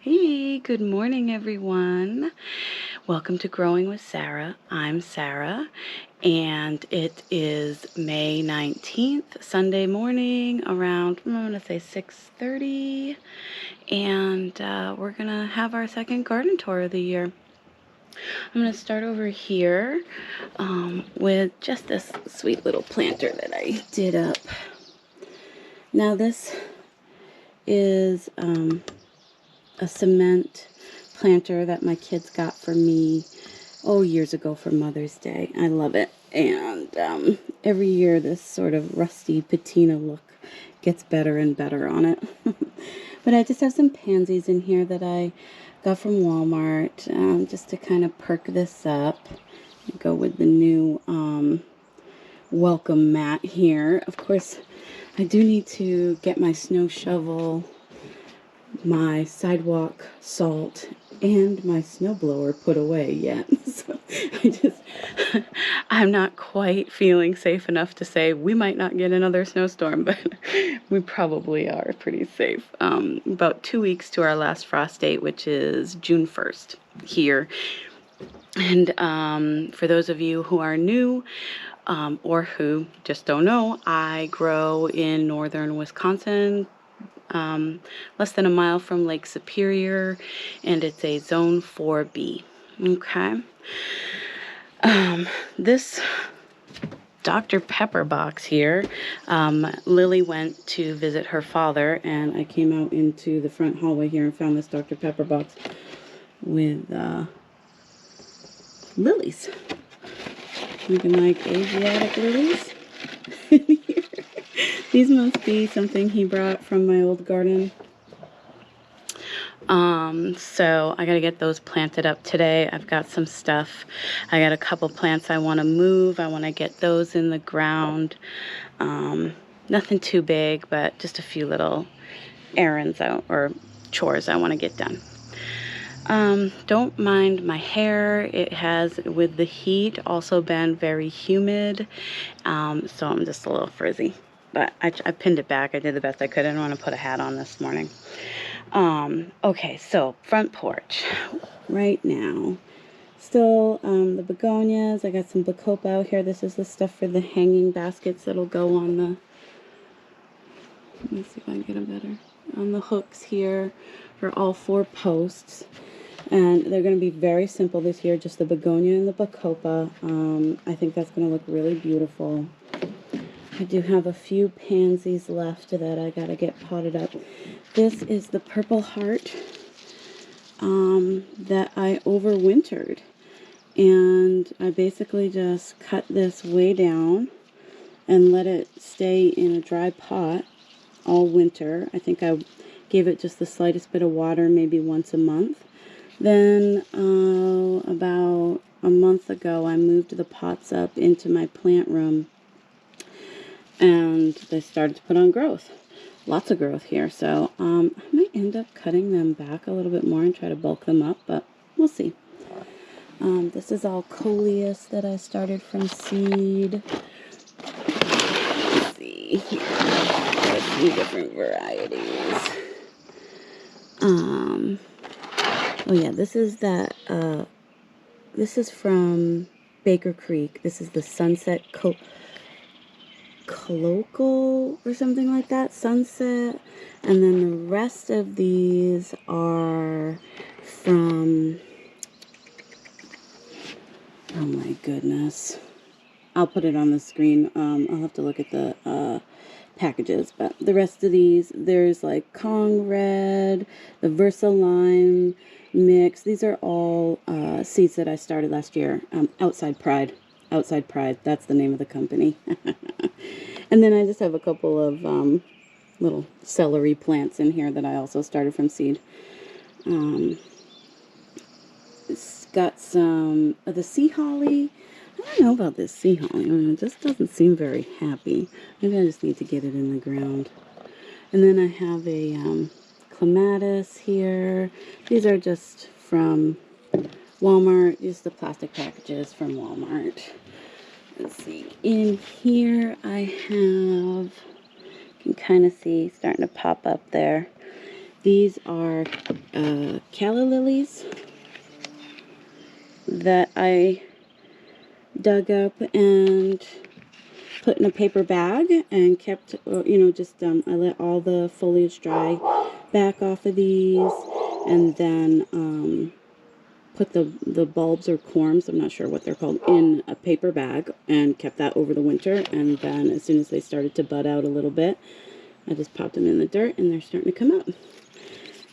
Hey, good morning, everyone. Welcome to Growing with Sarah. I'm Sarah, and it is May 19th, Sunday morning, around, I'm going to say 6:30, and we're going to have our second garden tour of the year. I'm going to start over here with just this sweet little planter that I did up. Now, this is a cement planter that my kids got for me years ago for Mother's Day. I love it, and every year this sort of rusty patina look gets better and better on it. But I just have some pansies in here that I got from Walmart, just to kind of perk this up. Go with the new welcome mat here. Of course, I do need to get my snow shovel, my sidewalk salt, and my snowblower put away yet. So I'm not quite feeling safe enough to say we might not get another snowstorm, but we probably are pretty safe. About 2 weeks to our last frost date, which is June 1st here. And for those of you who are new, or who just don't know, I grow in northern Wisconsin, less than a mile from Lake Superior, and it's a Zone 4B. Okay. This Dr. Pepper box here, Lily went to visit her father, and I came out into the front hallway here and found this Dr. Pepper box with lilies. Looking like Asiatic lilies. These must be something he brought from my old garden. So I gotta get those planted up today. I've got some stuff. I got a couple plants I want to move. I want to get those in the ground. Nothing too big, but just a few little errands or chores I want to get done. Don't mind my hair. It has, with the heat, also been very humid. So I'm just a little frizzy. But I pinned it back. I did the best I could. I didn't want to put a hat on this morning. Okay, so front porch. Right now, still the begonias. I got some bacopa out here. This is the stuff for the hanging baskets that'll go on the, let me see if I can get them better, on the hooks here for all 4 posts. And they're going to be very simple this year, just the begonia and the bacopa. I think that's going to look really beautiful. I do have a few pansies left that I got to get potted up. This is the purple heart that I overwintered. And I basically just cut this way down and let it stay in a dry pot all winter. I think I gave it just the slightest bit of water, maybe once a month. Then about a month ago, I moved the pots up into my plant room, and they started to put on growth. Lots of growth here, so I might end up cutting them back a little bit more and try to bulk them up, but we'll see. This is all coleus that I started from seed. Let's see here. Got a few different varieties. Oh yeah, this is that, this is from Baker Creek. This is the Sunset Colloquial or something like that. Sunset. And then the rest of these are from, oh my goodness. I'll put it on the screen. I'll have to look at the packages, but the rest of these, there's like Kong Red, the Versa Lime mix. These are all seeds that I started last year. Outside Pride, that's the name of the company. And then I just have a couple of little celery plants in here that I also started from seed. It's got some of the sea holly. I don't know about this sea holly. I mean, it just doesn't seem very happy. Maybe I just need to get it in the ground. And then I have a clematis here. These are just from Walmart. Just the plastic packages from Walmart. Let's see. In here I have, you can kind of see starting to pop up there, These are calla lilies that I dug up and put in a paper bag and kept, you know, just I let all the foliage dry back off of these, and then put the bulbs or corms, I'm not sure what they're called, in a paper bag and kept that over the winter. And then as soon as they started to bud out a little bit, I just popped them in the dirt and they're starting to come up.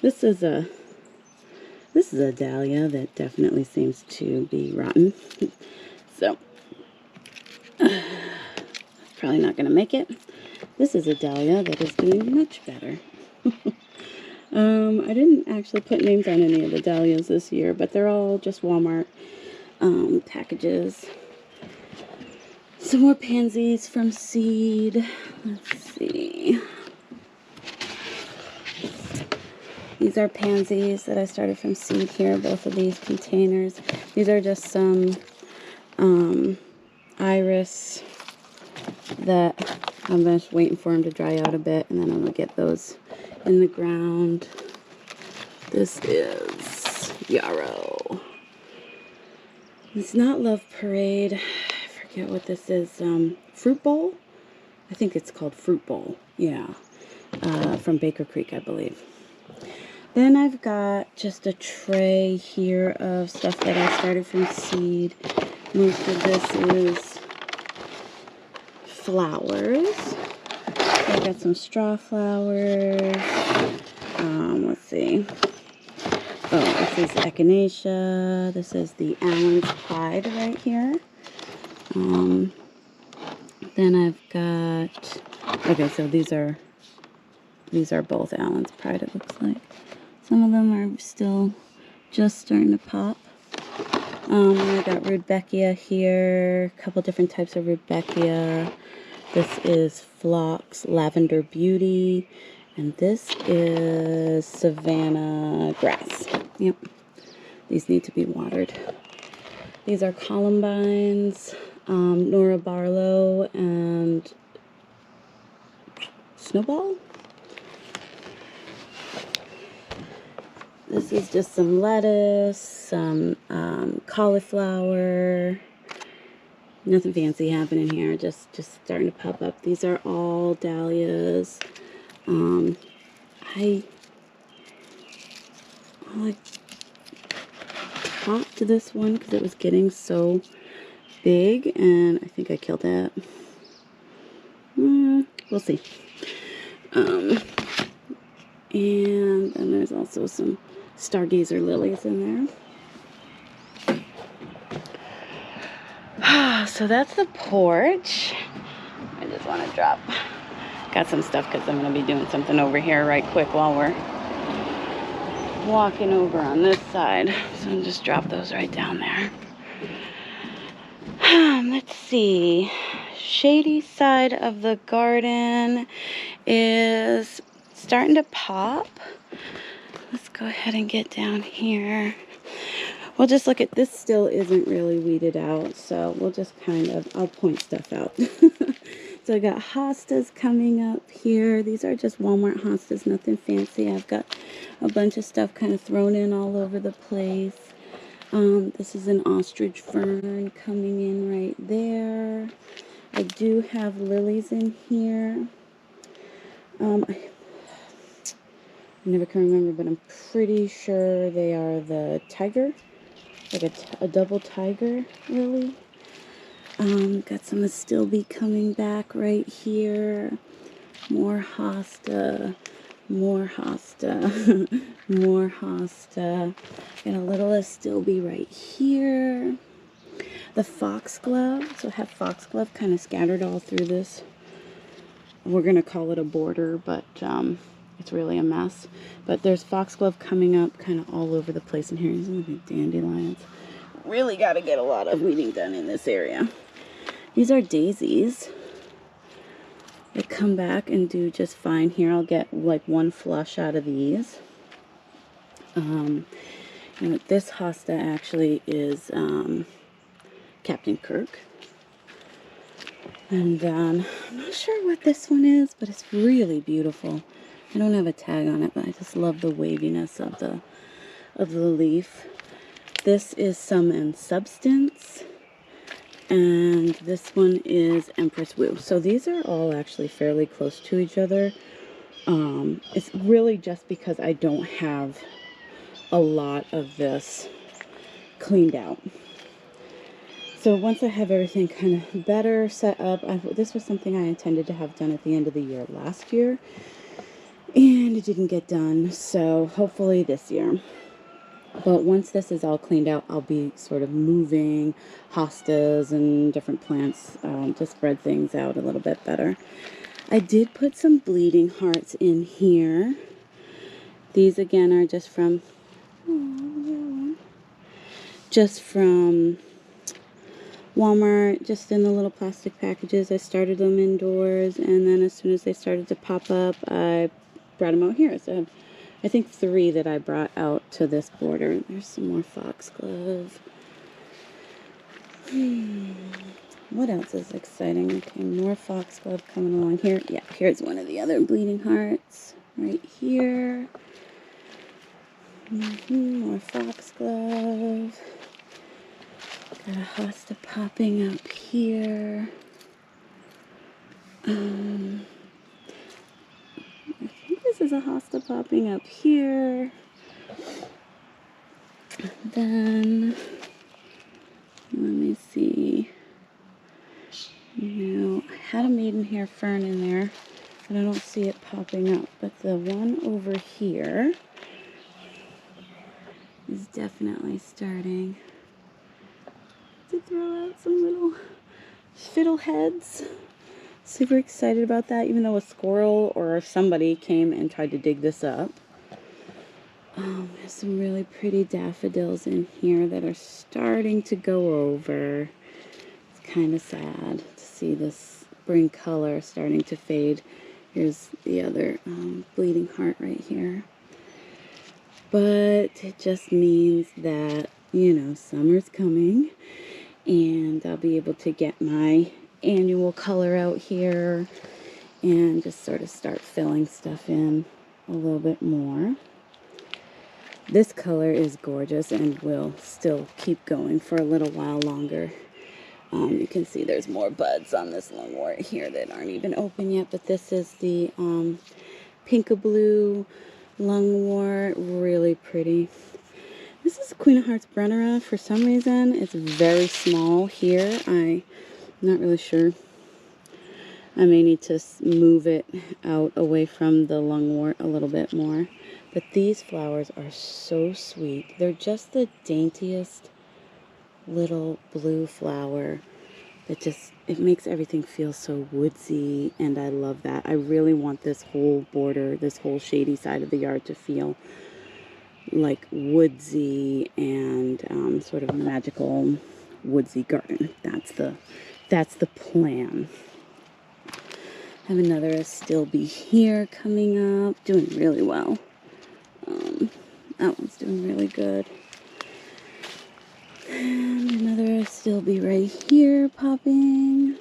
This is a dahlia that definitely seems to be rotten. So probably not going to make it. This is a dahlia that is doing much better. I didn't actually put names on any of the dahlias this year, but they're all just Walmart packages. Some more pansies from seed. Let's see. These are pansies that I started from seed here, both of these containers. These are just some iris that I'm just waiting for them to dry out a bit, and then I'm going to get those in the ground. This is yarrow. It's not Love Parade. I forget what this is. Fruit Bowl? I think it's called Fruit Bowl. Yeah. From Baker Creek, I believe. Then I've got just a tray here of stuff that I started from seed. Most of this is flowers. I got some straw flowers. Let's see. Oh, this is echinacea. This is the Allen's Pride right here. Then I've got, okay, so these are both Allen's Pride, it looks like. Some of them are still just starting to pop. I got Rudbeckia here, a couple different types of Rudbeckia. This is Phlox Lavender Beauty, and this is Savannah Grass. Yep, these need to be watered. These are columbines, Nora Barlow, and Snowball. This is just some lettuce, some cauliflower. Nothing fancy happening here, just starting to pop up. These are all dahlias. I popped this one because it was getting so big, and I think I killed that. We'll see. And then there's also some stargazer lilies in there. So that's the porch. I just want to drop. Got some stuff because I'm going to be doing something over here right quick while we're walking over on this side. So I'll just drop those right down there. Let's see. Shady side of the garden is starting to pop. Let's go ahead and get down here. We'll just look at this. Still isn't really weeded out, so we'll just kind of, I'll point stuff out. So I got hostas coming up here. These are just Walmart hostas, nothing fancy. I've got a bunch of stuff kind of thrown in all over the place. This is an ostrich fern coming in right there. I do have lilies in here. I never can remember, but I'm pretty sure they are the tiger, like a double tiger lily. Got some astilbe coming back right here. More hosta, more hosta, more hosta. Got a little astilbe right here. The foxglove, so I have foxglove kind of scattered all through this. We're going to call it a border, but it's really a mess. But there's foxglove coming up kind of all over the place in here. These are the dandelions. Really got to get a lot of weeding done in this area. These are daisies. They come back and do just fine here. I'll get like one flush out of these. And this hosta actually is Captain Kirk. And then, I'm not sure what this one is, but it's really beautiful. I don't have a tag on it, but I just love the waviness of the leaf. This is Sum and Substance, and this one is Empress Woo. So these are all actually fairly close to each other. It's really just because I don't have a lot of this cleaned out. So once I have everything kind of better set up, this was something I intended to have done at the end of the year last year, and it didn't get done, so hopefully this year. But once this is all cleaned out, I'll be sort of moving hostas and different plants to spread things out a little bit better. I did put some bleeding hearts in here. These again are just from Walmart, just in the little plastic packages. I started them indoors, and then as soon as they started to pop up, I brought them out here. So I think 3 that I brought out to this border. There's some more foxglove. What else is exciting? Okay, more foxglove coming along here. Yeah, here's one of the other bleeding hearts right here. More foxglove. Got a hosta popping up here. I think this is a hosta popping up here. Then, let me see. I had a maidenhair fern in there, but I don't see it popping up. But the one over here is definitely starting to throw out some little fiddleheads. Super excited about that, even though a squirrel or somebody came and tried to dig this up. There's some really pretty daffodils in here that are starting to go over. It's kind of sad to see this spring color starting to fade. Here's the other bleeding heart right here. But it just means that, summer's coming, and I'll be able to get my annual color out here and just sort of start filling stuff in a little bit more. This color is gorgeous and will still keep going for a little while longer. You can see there's more buds on this lungwort here that aren't even open yet, but this is the pink-a-blue lungwort, really pretty. This is Queen of Hearts Brennera. For some reason, it's very small here. I'm not really sure. I may need to move it out away from the lungwort a little bit more. But these flowers are so sweet. They're just the daintiest little blue flower that it makes everything feel so woodsy, and I love that. I really want this whole border, this whole shady side of the yard to feel like woodsy and sort of magical woodsy garden. That's the plan. I have another Astilbe here coming up, doing really well. That one's doing really good. And another Astilbe right here popping.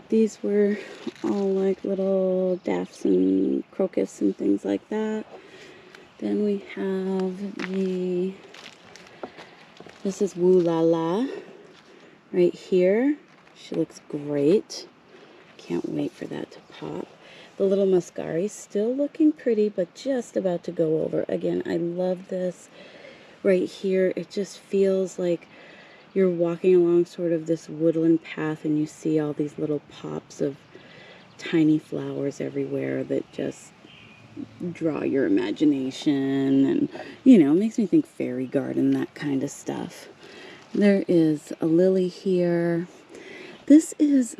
These were all like little daffs and crocus and things like that. Then we have this is Woo La La right here. She looks great. Can't wait for that to pop. The little Muscari still looking pretty, but just about to go over. Again, I love this right here. It just feels like you're walking along sort of this woodland path and you see all these little pops of tiny flowers everywhere that just draw your imagination, and it makes me think fairy garden, that kind of stuff. There is a lily here. This is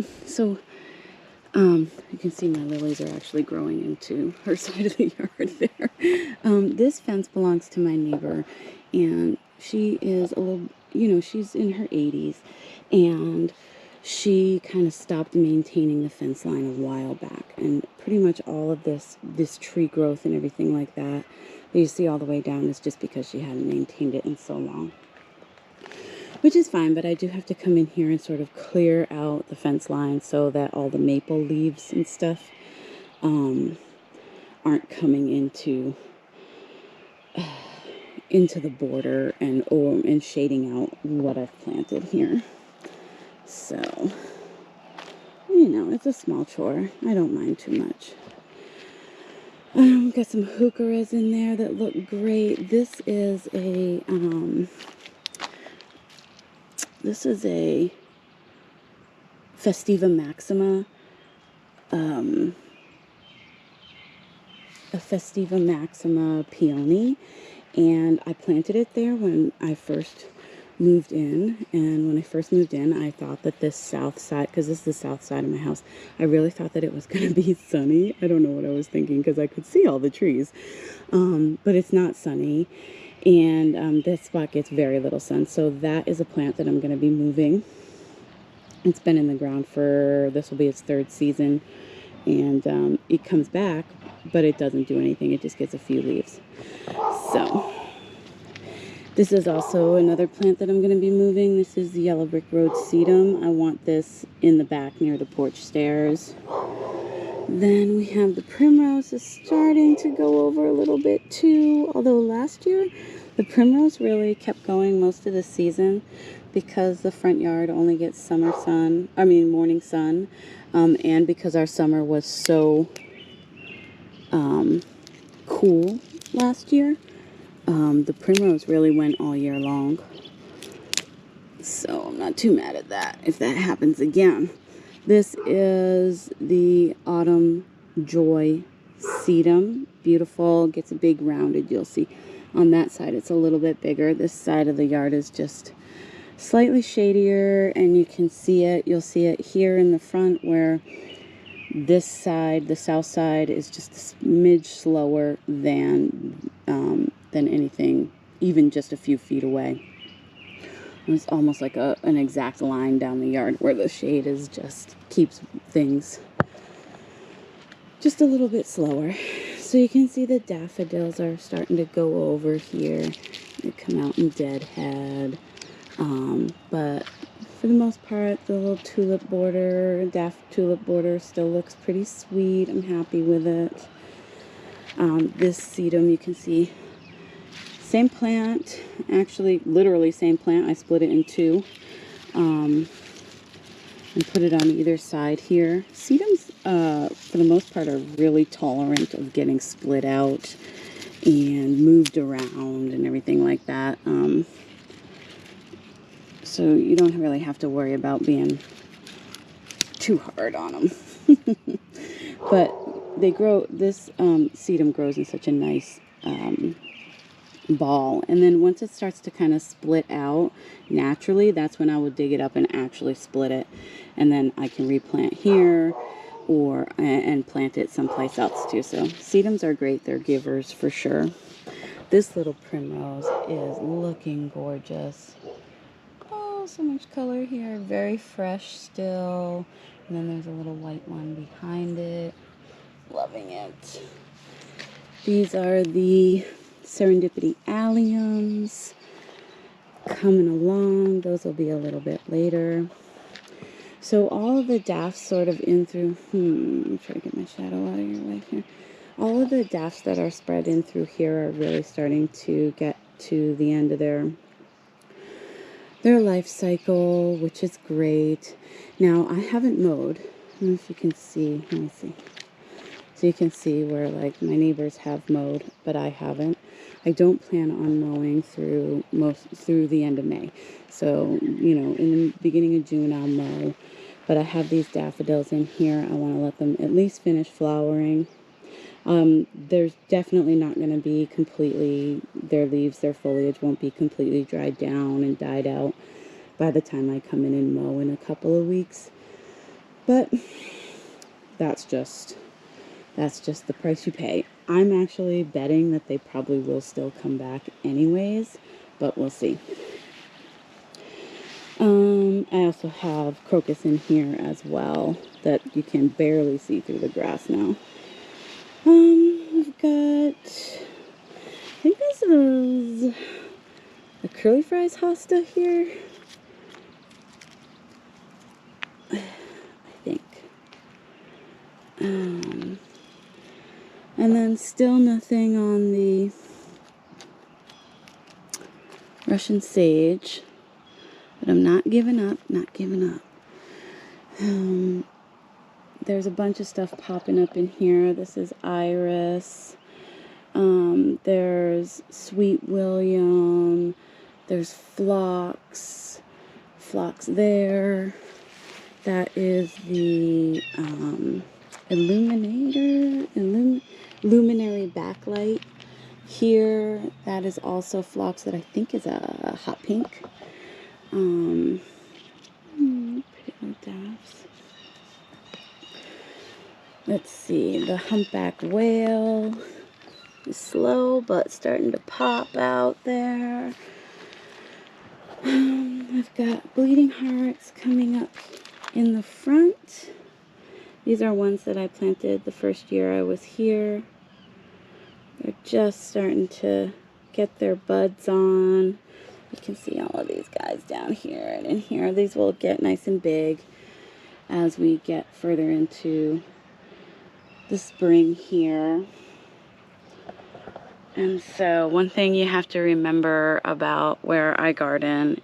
you can see my lilies are actually growing into her side of the yard there. This fence belongs to my neighbor, and she is a little, she's in her 80s, and she kind of stopped maintaining the fence line a while back, and pretty much all of this tree growth and everything like that you see all the way down is just because she hadn't maintained it in so long. Which is fine, but I do have to come in here and sort of clear out the fence line so that all the maple leaves and stuff aren't coming into the border and shading out what I've planted here. So, you know, it's a small chore. I don't mind too much. Got some heucheras in there that look great. This is a Festiva Maxima, peony, and I planted it there when I first moved in. And when I first moved in, I thought that this south side, because this is the south side of my house, I really thought that it was going to be sunny. I don't know what I was thinking because I could see all the trees, but it's not sunny. And this spot gets very little sun, so that is a plant that I'm going to be moving. It's been in the ground this will be its 3rd season, and it comes back, but it doesn't do anything. It just gets a few leaves. So this is also another plant that I'm going to be moving. This is the Yellow Brick Road sedum. I want this in the back near the porch stairs. Then we have the primrose is starting to go over a little bit too, although last year the primrose really kept going most of the season because the front yard only gets morning sun, and because our summer was so cool last year, the primrose really went all year long. So I'm not too mad at that if that happens again. This is the Autumn Joy sedum. Beautiful. Gets a big rounded. You'll see on that side it's a little bit bigger. This side of the yard is just slightly shadier, and you can see it. You'll see it here in the front where this side, the south side, is just a smidge slower than anything, even just a few feet away. It's almost like an exact line down the yard where the shade is just keeps things just a little bit slower. So you can see the daffodils are starting to go over here. They come out in deadhead. But for the most part, the little tulip border, tulip border still looks pretty sweet. I'm happy with it. This sedum, you can see, same plant, actually literally same plant. I split it in two and put it on either side here. Sedums, for the most part, are really tolerant of getting split out and moved around and everything like that. So you don't really have to worry about being too hard on them. But they grow, this sedum grows in such a nice ball, and then once it starts to kind of split out naturally, that's when I will dig it up and actually split it, and then I can replant here and plant it someplace else too. So sedums are great. They're givers for sure. This little primrose is looking gorgeous. Oh, so much color here. Very fresh still. And then there's a little white one behind it. Loving it. These are the Serendipity alliums coming along. Those will be a little bit later. So all of the dafts sort of in through, I'm trying to get my shadow out of your way here. All of the dafts that are spread in through here are really starting to get to the end of their life cycle, which is great. Now, I haven't mowed. I don't know if you can see. Let me see. So you can see where, like, my neighbors have mowed, but I haven't. I don't plan on mowing through the end of May. So, you know, in the beginning of June, I'll mow. But I have these daffodils in here. I want to let them at least finish flowering. There's definitely not going to be completely, their leaves, their foliage won't be completely dried down and died out by the time I come in and mow in a couple of weeks. But that's just the price you pay. I'm actually betting that they probably will still come back anyways, but we'll see. I also have crocus in here as well that you can barely see through the grass now. We've got, I think this is a curly fries hosta here. I think. And then Still nothing on the Russian sage, but I'm not giving up, not giving up. There's a bunch of stuff popping up in here. This is iris. There's Sweet William. There's phlox. Phlox there. That is the luminary backlight. Here, that is also phlox that I think is a hot pink. Pretty little daffs. Let's see, the humpback whale is slow, but starting to pop out there. I've got bleeding hearts coming up in the front. These are ones that I planted the first year I was here. They're just starting to get their buds on. You can see all of these guys down here and in here. These will get nice and big as we get further into the spring here. And so one thing you have to remember about where I garden,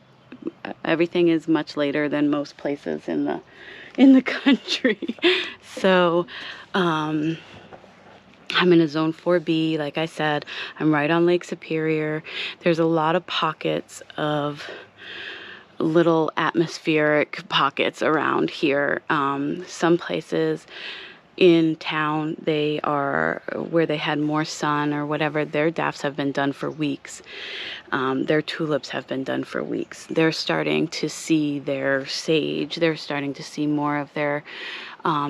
everything is much later than most places in the country. So I'm in a zone 4B, like I said. I'm right on Lake Superior. There's a lot of pockets of little atmospheric pockets around here. Some places in town, they are where they had more sun or whatever, their daffs have been done for weeks. Their tulips have been done for weeks. They're starting to see their sage. They're starting to see more of their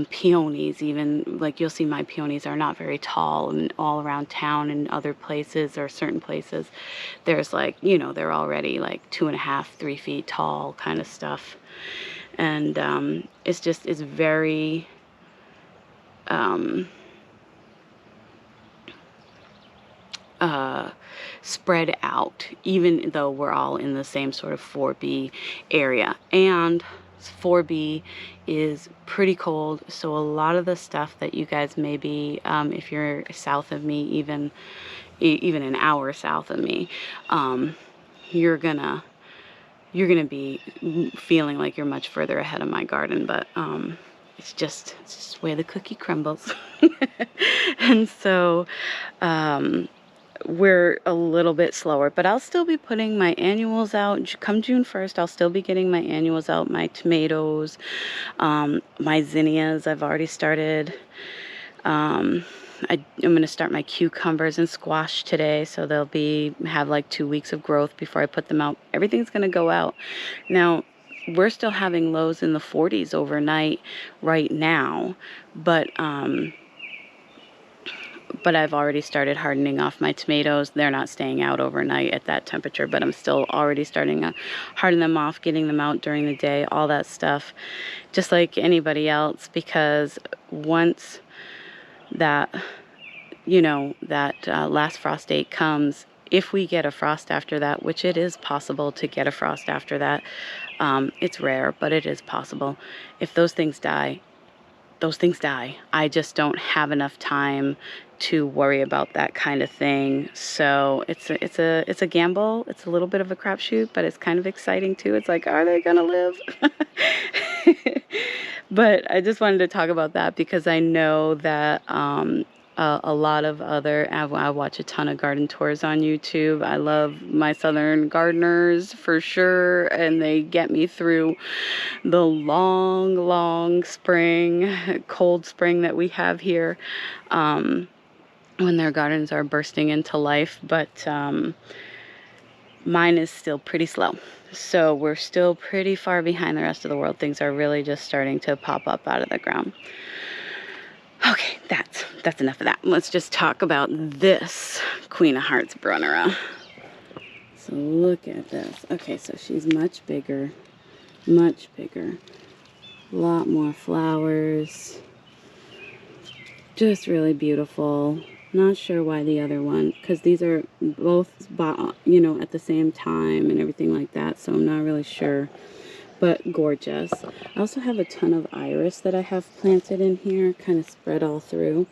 peonies. Even like you'll see my peonies are not very tall, and all around town and other places or certain places there's like, you know, they're already like 2.5, 3 feet tall kind of stuff. And it's very spread out, even though we're all in the same sort of 4B area. And 4B is pretty cold, so a lot of the stuff that you guys maybe, if you're south of me, even an hour south of me, you're gonna be feeling like you're much further ahead of my garden. But it's just the way the cookie crumbles. And so we're a little bit slower, but I'll still be putting my annuals out. Come June 1st, I'll still be getting my annuals out, my tomatoes, my zinnias. I've already started. I'm going to start my cucumbers and squash today, so they'll have like 2 weeks of growth before I put them out. Everything's going to go out. Now, we're still having lows in the 40s overnight right now, but I've already started hardening off my tomatoes. They're not staying out overnight at that temperature, but I'm still already starting to harden them off, getting them out during the day, all that stuff, just like anybody else, because once that, last frost date comes, if we get a frost after that, which it is possible to get a frost after that, it's rare, but it is possible. If those things die, those things die. I just don't have enough time to worry about that kind of thing. So it's a gamble. It's a little bit of a crapshoot, but it's kind of exciting too. It's like, are they gonna live? But I just wanted to talk about that because I know that a lot of I watch a ton of garden tours on YouTube. I love my southern gardeners for sure, and they get me through the long spring, cold spring that we have here, when their gardens are bursting into life. But mine is still pretty slow. So we're still pretty far behind the rest of the world. Things are really just starting to pop up out of the ground. Okay, that's enough of that. Let's just talk about this Queen of Hearts Brunnera. So look at this. Okay, so she's much bigger. A lot more flowers. Just really beautiful. Not sure why the other one, because these are both, at the same time and everything like that, so I'm not really sure, but gorgeous. I also have a ton of iris that I have planted in here, kind of spread all through.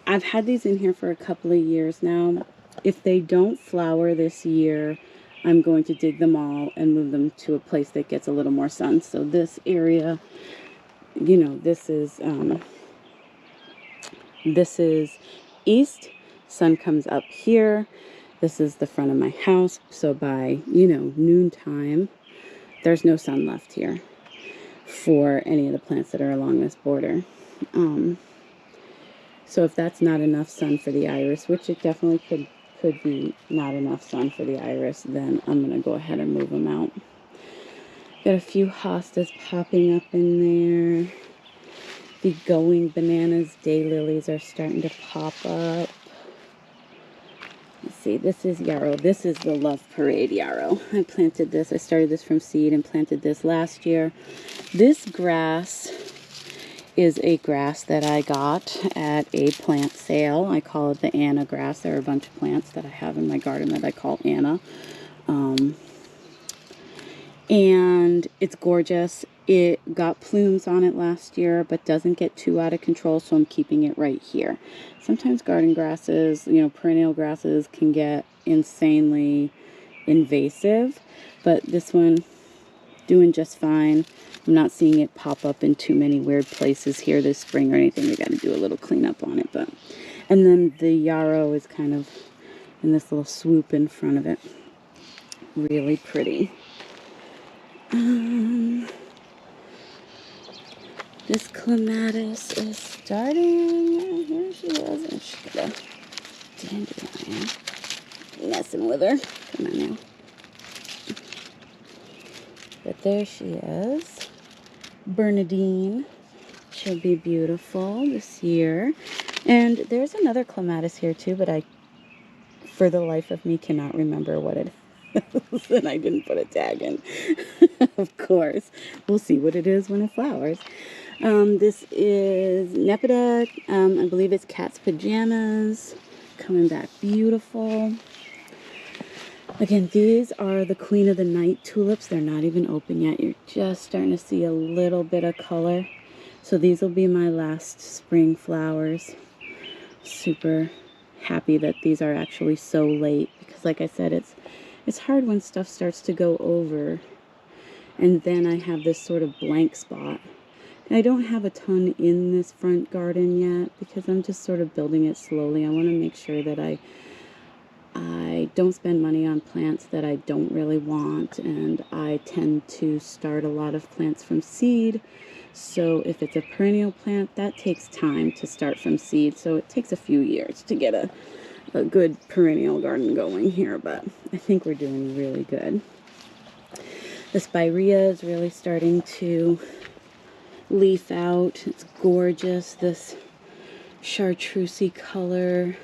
I've had these in here for a couple of years now. If they don't flower this year, I'm going to dig them all and move them to a place that gets a little more sun. So this area, you know, this is east. Sun comes up here. This is the front of my house. So by, you know, noontime, there's no sun left here for any of the plants that are along this border. So if that's not enough sun for the iris, which it definitely could be not enough sun for the iris, then I'm going to go ahead and move them out. Got a few hostas popping up in there. The going bananas daylilies are starting to pop up. Let's see, this is yarrow. This is the Love Parade yarrow. I planted this. I started this from seed and planted this last year. This grass is a grass that I got at a plant sale. I call it the Anna grass. There are a bunch of plants that I have in my garden that I call Anna. And it's gorgeous. It got plumes on it last year, but doesn't get too out of control, so I'm keeping it right here. Sometimes garden grasses, you know, perennial grasses can get insanely invasive, but this one doing just fine. I'm not seeing it pop up in too many weird places here this spring or anything. We got to do a little cleanup on it, but and then the yarrow is kind of in this little swoop in front of it. Really pretty. This clematis is starting. Here she is. And she's got a dandelion. Messing with her. Come on now. But there she is. Bernadine. She'll be beautiful this year. And there's another clematis here too, but I, for the life of me, cannot remember what it is. And I didn't put a tag in. Of course. We'll see what it is when it flowers. This is Nepeta. I believe it's Cat's Pajamas. Coming back beautiful. Again, these are the Queen of the Night tulips. They're not even open yet. You're just starting to see a little bit of color. So these will be my last spring flowers. Super happy that these are actually so late. Because like I said, it's hard when stuff starts to go over. And then I have this sort of blank spot. And I don't have a ton in this front garden yet because I'm just sort of building it slowly. I want to make sure that I don't spend money on plants that I don't really want, and I tend to start a lot of plants from seed. So if it's a perennial plant, that takes time to start from seed. So it takes a few years to get a good perennial garden going here, but I think we're doing really good. The spirea is really starting to leaf out. It's gorgeous, this chartreusey color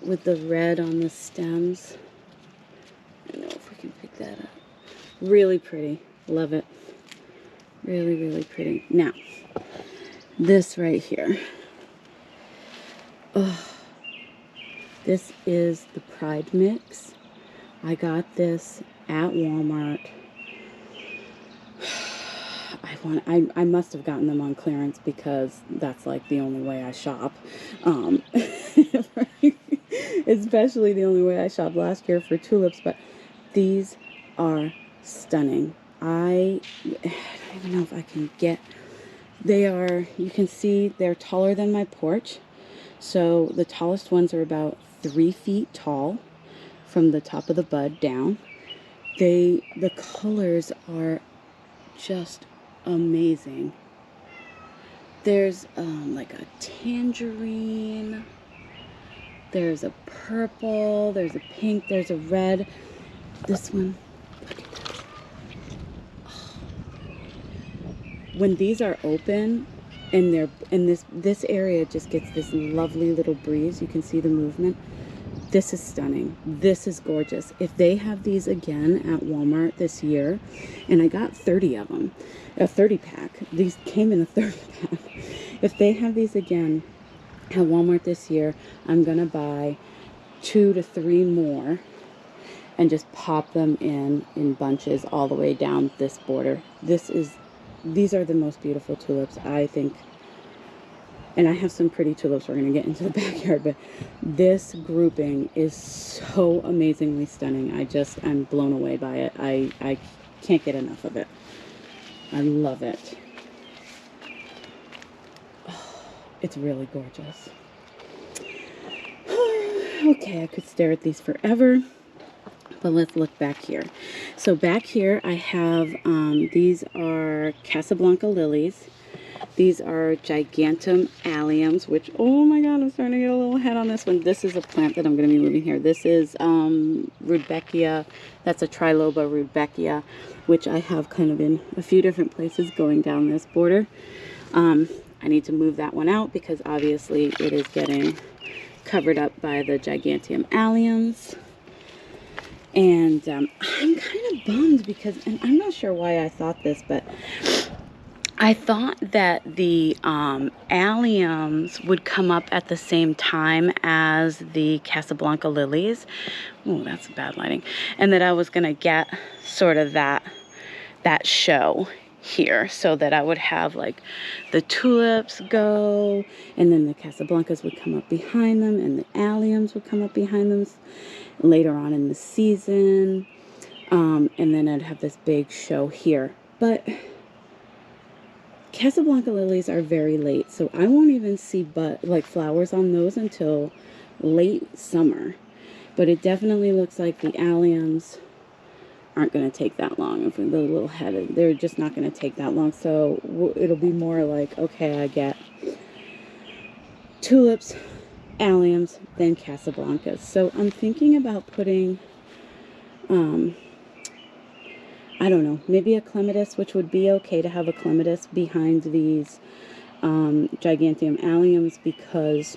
with the red on the stems. I don't know if we can pick that up. Really pretty. Love it. Really, really pretty. Now, this right here. Oh, this is the Pride Mix. I got this at Walmart. I must have gotten them on clearance because that's like the only way I shop. Especially the only way I shopped last year for tulips, but these are stunning. I don't even know if I can get, they are, you can see they're taller than my porch. So the tallest ones are about 3 feet tall from the top of the bud down. The colors are just amazing. There's like a tangerine, there's a purple, there's a pink, there's a red. This one, look at that. Oh. When these are open and they're in this area just gets this lovely little breeze, you can see the movement. This is stunning. This is gorgeous. If they have these again at Walmart this year, and I got 30 of them, a 30 pack. These came in a 30 pack. If they have these again at Walmart this year, I'm gonna buy 2 to 3 more and just pop them in bunches all the way down this border. These are the most beautiful tulips. I think And I have some pretty tulips we're going to get into the backyard, but this grouping is so amazingly stunning. I'm blown away by it. I can't get enough of it. I love it. Oh, it's really gorgeous. Okay, I could stare at these forever, but let's look back here. So back here I have, these are Casablanca lilies. These are gigantum alliums, which, oh my god, I'm starting to get a little head on this one. This is a plant that I'm going to be moving here. This is Rudbeckia. That's a Triloba Rudbeckia, which I have kind of in a few different places going down this border. I need to move that one out because obviously it is getting covered up by the gigantium alliums. And I'm kind of bummed because, and I'm not sure why I thought this, but I thought that the alliums would come up at the same time as the Casablanca lilies. Oh, that's bad lighting. And that I was going to get sort of that show here, so that I would have like the tulips go, and then the Casablancas would come up behind them, and the alliums would come up behind them later on in the season. And then I'd have this big show here. But Casablanca lilies are very late, so I won't even see flowers on those until late summer. But it definitely looks like the alliums aren't going to take that long. If they're a little headed, they're just not going to take that long. So it'll be more like, okay, I get tulips, alliums, then Casablancas. So I'm thinking about putting, I don't know, maybe a clematis, which would be okay to have a clematis behind these gigantium alliums because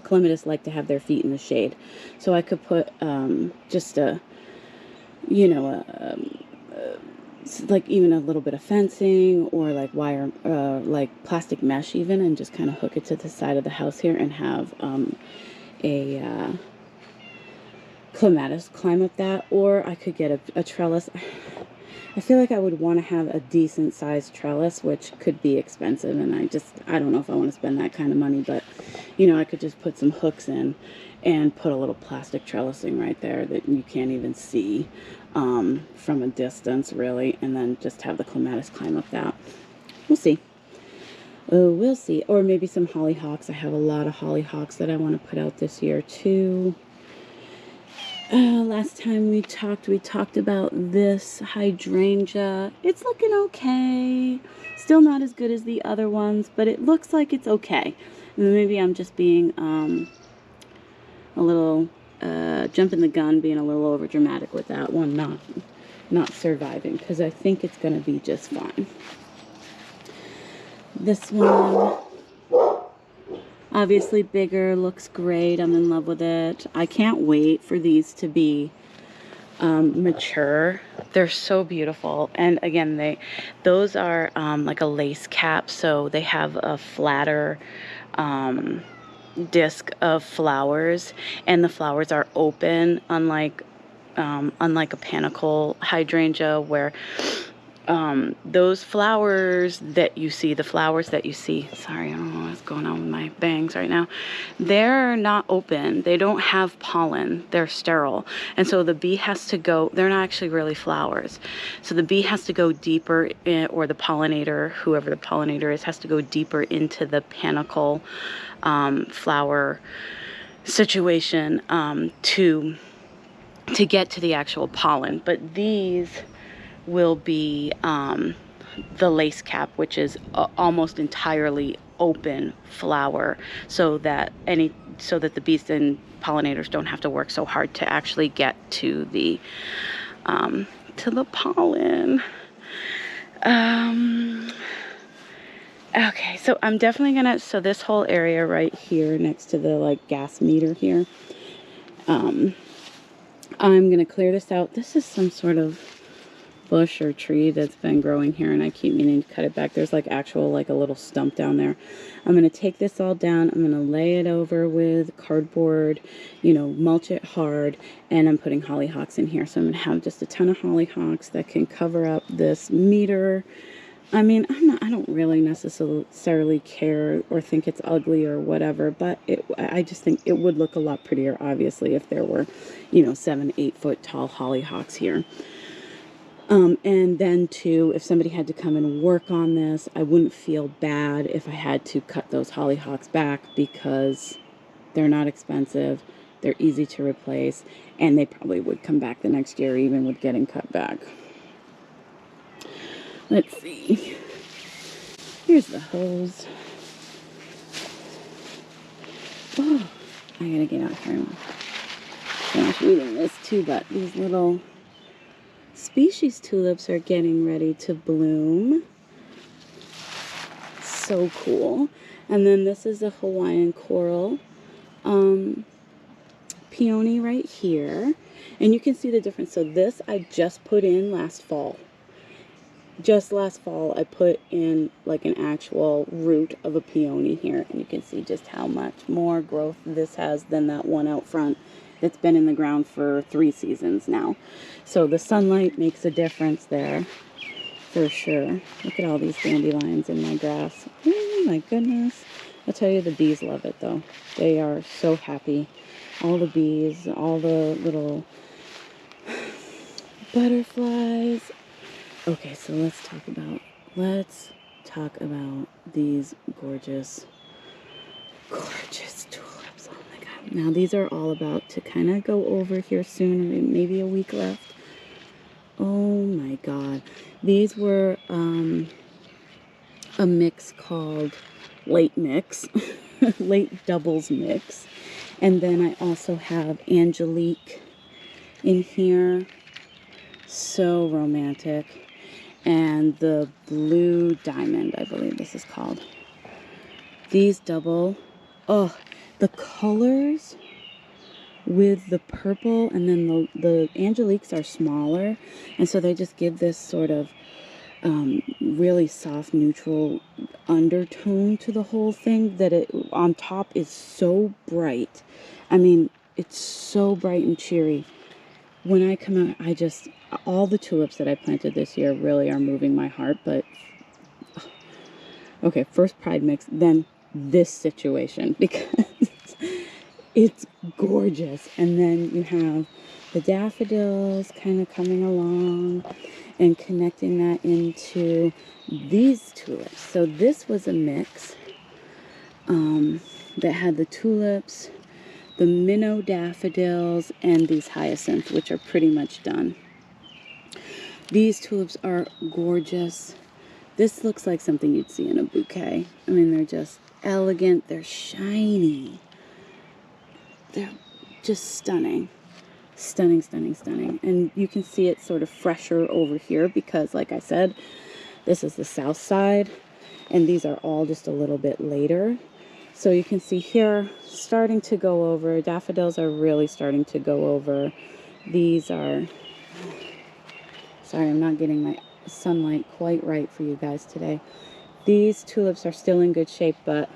clematis like to have their feet in the shade. So I could put just a, like even a little bit of fencing or like wire, like plastic mesh even, and just kind of hook it to the side of the house here and have a clematis climb up that. Or I could get a trellis. I feel like I would want to have a decent sized trellis, which could be expensive, and I don't know if I want to spend that kind of money, but I could just put some hooks in and put a little plastic trellising right there that you can't even see from a distance really, and then just have the clematis climb up that. We'll see. We'll see. Or maybe some hollyhocks. I have a lot of hollyhocks that I want to put out this year too. Last time we talked about this hydrangea. It's looking okay. Still not as good as the other ones, but it looks like it's okay. Maybe I'm just being a little jumping the gun, being a little over dramatic with that one not surviving, because I think it's going to be just fine. This one, obviously bigger, looks great. I'm in love with it. I can't wait for these to be mature. They're so beautiful. And again, those are like a lace cap, so they have a flatter disc of flowers, and the flowers are open, unlike a panicle hydrangea, where those flowers that you see, sorry, I don't know what's going on with my bangs right now, they're not open. They don't have pollen. They're sterile. And so the bee has to go, they're not actually really flowers. So the bee has to go deeper or the pollinator, whoever the pollinator is, has to go deeper into the panicle flower situation to get to the actual pollen. But these will be the lace cap, which is almost entirely open flower, so that the bees and pollinators don't have to work so hard to actually get to the pollen. Okay, so I'm definitely gonna, so this whole area right here next to the like gas meter here, I'm gonna clear this out. This is some sort of bush or tree that's been growing here, and I keep meaning to cut it back. There's like a little stump down there. I'm gonna take this all down. I'm gonna lay it over with cardboard, mulch it hard, and I'm putting hollyhocks in here. So I'm gonna have just a ton of hollyhocks that can cover up this meter I mean, I don't really necessarily care or think it's ugly or whatever, but I just think it would look a lot prettier, obviously, if there were, 7, 8 foot tall hollyhocks here. And then too, if somebody had to come and work on this, I wouldn't feel bad if I had to cut those hollyhocks back because they're not expensive, they're easy to replace, and they probably would come back the next year even with getting cut back. Let's see. Here's the hose. Oh, I gotta get out here and finish reading this too, but these little species tulips are getting ready to bloom. So cool. And then this is a Hawaiian coral peony right here. And you can see the difference. So this I just put in last fall. Just last fall I put in like an actual root of a peony here. And you can see just how much more growth this has than that one out front that's been in the ground for 3 seasons now. So the sunlight makes a difference there for sure. Look at all these dandelions in my grass. Oh my goodness. I'll tell you, the bees love it though. They are so happy. All the bees, all the little butterflies. Okay, so let's talk about these gorgeous tulips. Oh my god. Now these are all about to kind of go over here soon, maybe a week left. Oh my god. These were a mix called late mix, late doubles mix. And then I also have Angelique in here. So romantic. And the blue diamond, I believe this is called. These double. Oh, the colors with the purple, and then the Angeliques are smaller, and so they just give this sort of really soft neutral undertone to the whole thing, that it on top is so bright. I mean, it's so bright and cheery. When I come out, all the tulips that I planted this year really are moving my heart. But okay, first pride mix, then this situation, because it's gorgeous. And then you have the daffodils kind of coming along and connecting that into these tulips. So this was a mix that had the tulips, the minnow daffodils, and these hyacinths, which are pretty much done. These tulips are gorgeous. This looks like something you'd see in a bouquet. I mean, they're just elegant, they're shiny. They're just stunning. Stunning, stunning, stunning. And you can see it sort of fresher over here because, like I said, this is the south side, and these are all just a little bit later. So you can see here, starting to go over. Daffodils are really starting to go over. These are, sorry, I'm not getting my sunlight quite right for you guys today. These tulips are still in good shape, but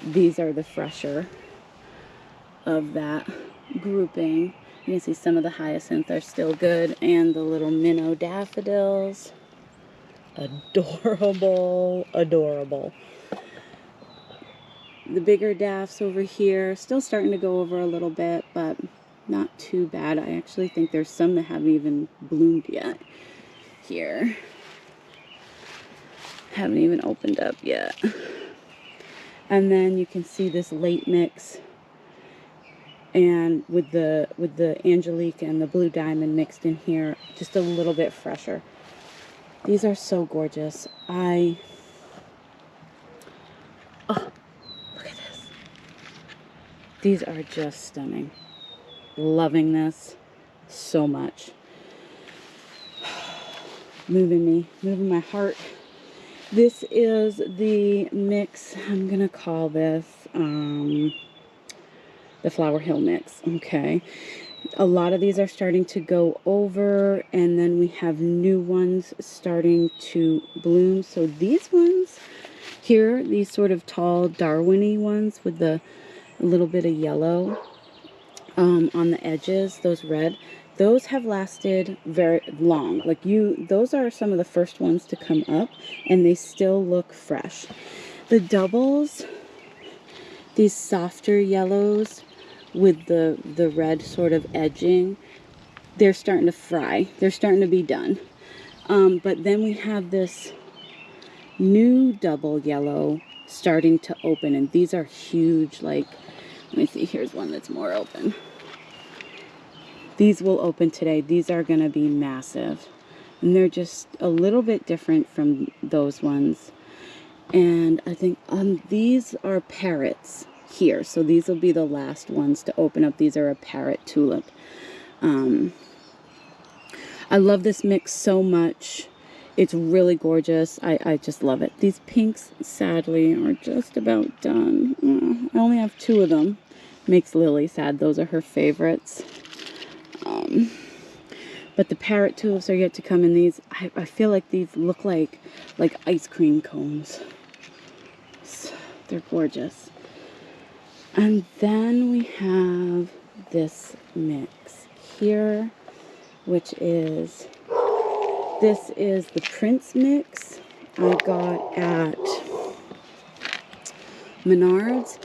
these are the fresher of that grouping. You can see some of the hyacinths are still good, and the little minnow daffodils. Adorable, adorable. The bigger daffs over here, still starting to go over a little bit, but not too bad. I actually think there's some that haven't even bloomed yet here. Haven't even opened up yet. And then you can see this late mix, and with the Angelique and the blue diamond mixed in here, just a little bit fresher. These are so gorgeous. Oh, look at this. These are just stunning. Loving this so much. Moving my heart. This is the mix, I'm gonna call this the Flower Hill mix. Okay, a lot of these are starting to go over, and then we have new ones starting to bloom. So these ones here, these sort of tall Darwin-y ones with the little bit of yellow on the edges, those red, those have lasted very long. Like those are some of the first ones to come up, and they still look fresh. The doubles, these softer yellows with the red sort of edging, they're starting to fry. They're starting to be done. But then we have this new double yellow starting to open, and these are huge. Like, let me see, here's one that's more open. These will open today. These are going to be massive, and they're just a little bit different from those ones. And I think these are parrots here, so these will be the last ones to open up. These are a parrot tulip. I love this mix so much. It's really gorgeous. I just love it. These pinks, sadly, are just about done. I only have 2 of them. Makes Lily sad. Those are her favorites. But the parrot tulips are yet to come in. These, I feel like these look like ice cream cones. They're gorgeous. And then we have this mix here, which is, this is the Prince mix I got at Menards.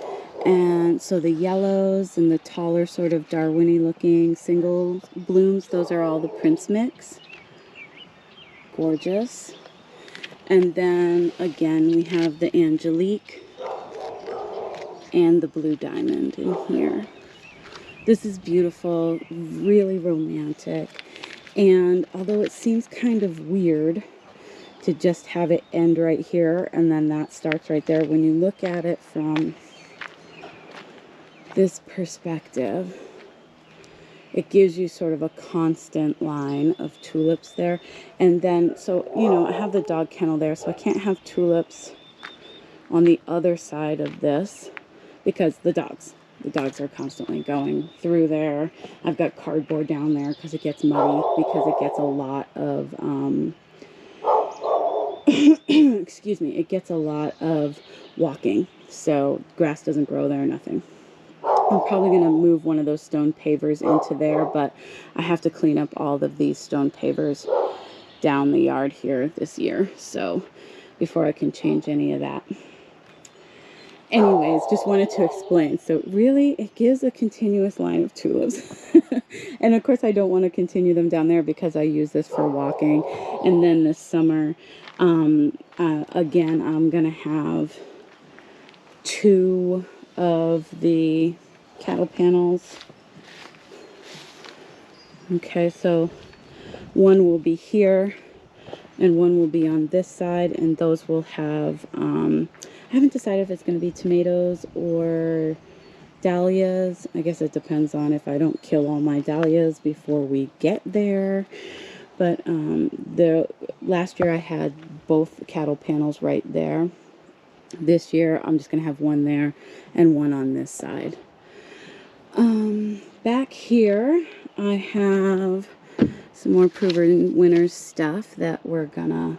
And so the yellows and the taller sort of Darwin-y looking single blooms, those are all the Prince mix. Gorgeous. And then again we have the Angelique and the Blue Diamond in here. This is beautiful, really romantic. And although it seems kind of weird to just have it end right here and then that starts right there, when you look at it from this perspective, it gives you sort of a constant line of tulips there. And then, so, you know, I have the dog kennel there, so I can't have tulips on the other side of this because the dogs are constantly going through there. I've got cardboard down there because it gets muddy, because it gets a lot of, excuse me, it gets a lot of walking. So grass doesn't grow there, nothing. I'm probably going to move one of those stone pavers into there, but I have to clean up all of these stone pavers down the yard here this year, so before I can change any of that. Anyways, just wanted to explain. So really, it gives a continuous line of tulips. And of course, I don't want to continue them down there because I use this for walking. And then this summer, again, I'm going to have 2 of the cattle panels. Okay, so one will be here and one will be on this side, and those will have, I haven't decided if it's going to be tomatoes or dahlias. I guess it depends on if I don't kill all my dahlias before we get there. But the last year I had both cattle panels right there. This year I'm just going to have one there and one on this side. Back here I have some more Proven Winners stuff that we're gonna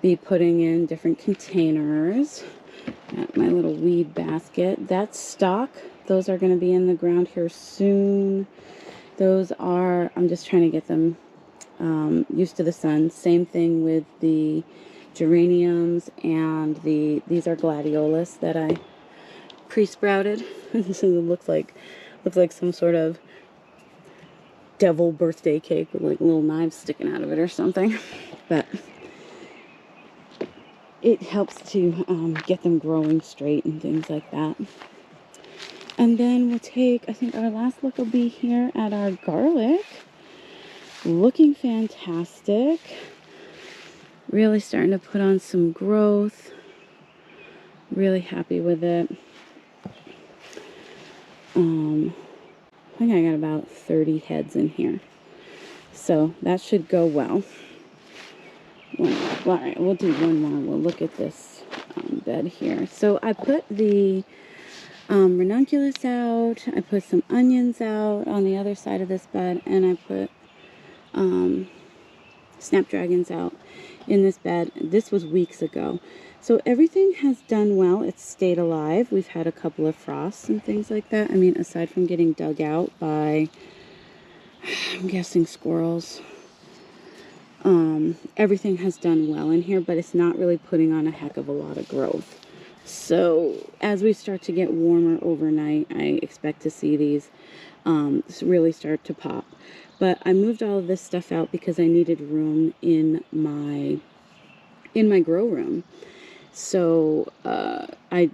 be putting in different containers. Got my little weed basket. That's stock. Those are going to be in the ground here soon. Those are, I'm just trying to get them used to the sun. Same thing with the geraniums and these are gladiolus that I pre-sprouted. This looks like some sort of devil birthday cake with like little knives sticking out of it or something. But it helps to get them growing straight and things like that. And then we'll take, I think our last look will be here at our garlic. Looking fantastic. Really starting to put on some growth. Really happy with it. I think I got about 30 heads in here. So that should go well. All right, we'll do one more. We'll look at this bed here. So I put the ranunculus out. I put some onions out on the other side of this bed. And I put snapdragons out in this bed. This was weeks ago. So everything has done well. It's stayed alive. We've had a couple of frosts and things like that. I mean, aside from getting dug out by I'm guessing squirrels. Everything has done well in here, but it's not really putting on a heck of a lot of growth. So as we start to get warmer overnight, I expect to see these really start to pop. But I moved all of this stuff out because I needed room in my grow room. So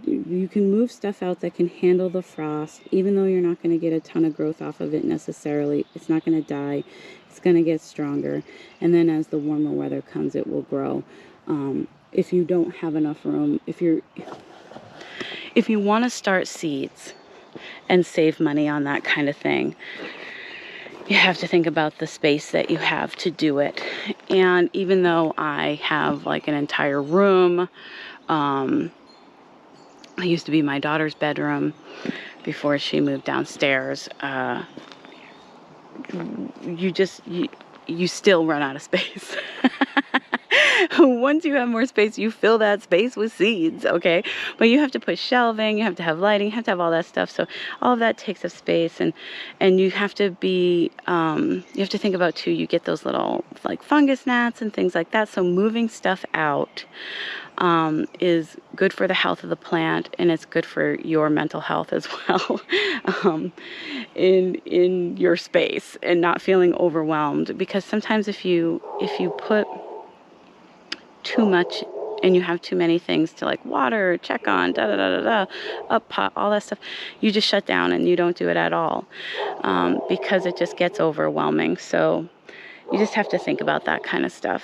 you can move stuff out that can handle the frost, even though you're not going to get a ton of growth off of it necessarily. It's not going to die. It's going to get stronger. And then as the warmer weather comes, it will grow. If you don't have enough room, if you want to start seeds and save money on that kind of thing, you have to think about the space that you have to do it. And even though I have like an entire room, it used to be my daughter's bedroom before she moved downstairs, you still run out of space. Once you have more space, you fill that space with seeds, okay? But you have to put shelving, you have to have lighting, you have to have all that stuff. So all of that takes up space, and you have to be, you have to think about too, you get those little like fungus gnats and things like that. So moving stuff out is good for the health of the plant, and it's good for your mental health as well, in your space, and not feeling overwhelmed. Because sometimes if you put too much and you have too many things to like water, check on, up pot, all that stuff, you just shut down and you don't do it at all, because it just gets overwhelming. So you just have to think about that kind of stuff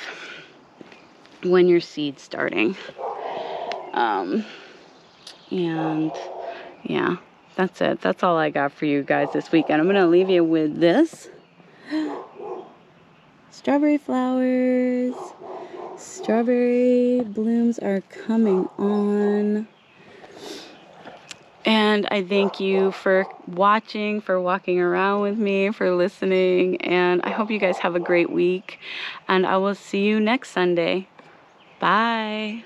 when you're seed starting. And yeah, that's it. That's all I got for you guys this weekend. I'm gonna leave you with this. Strawberry flowers. Strawberry blooms are coming on. And I thank you for watching, for walking around with me, for listening. And I hope you guys have a great week. And I will see you next Sunday. Bye.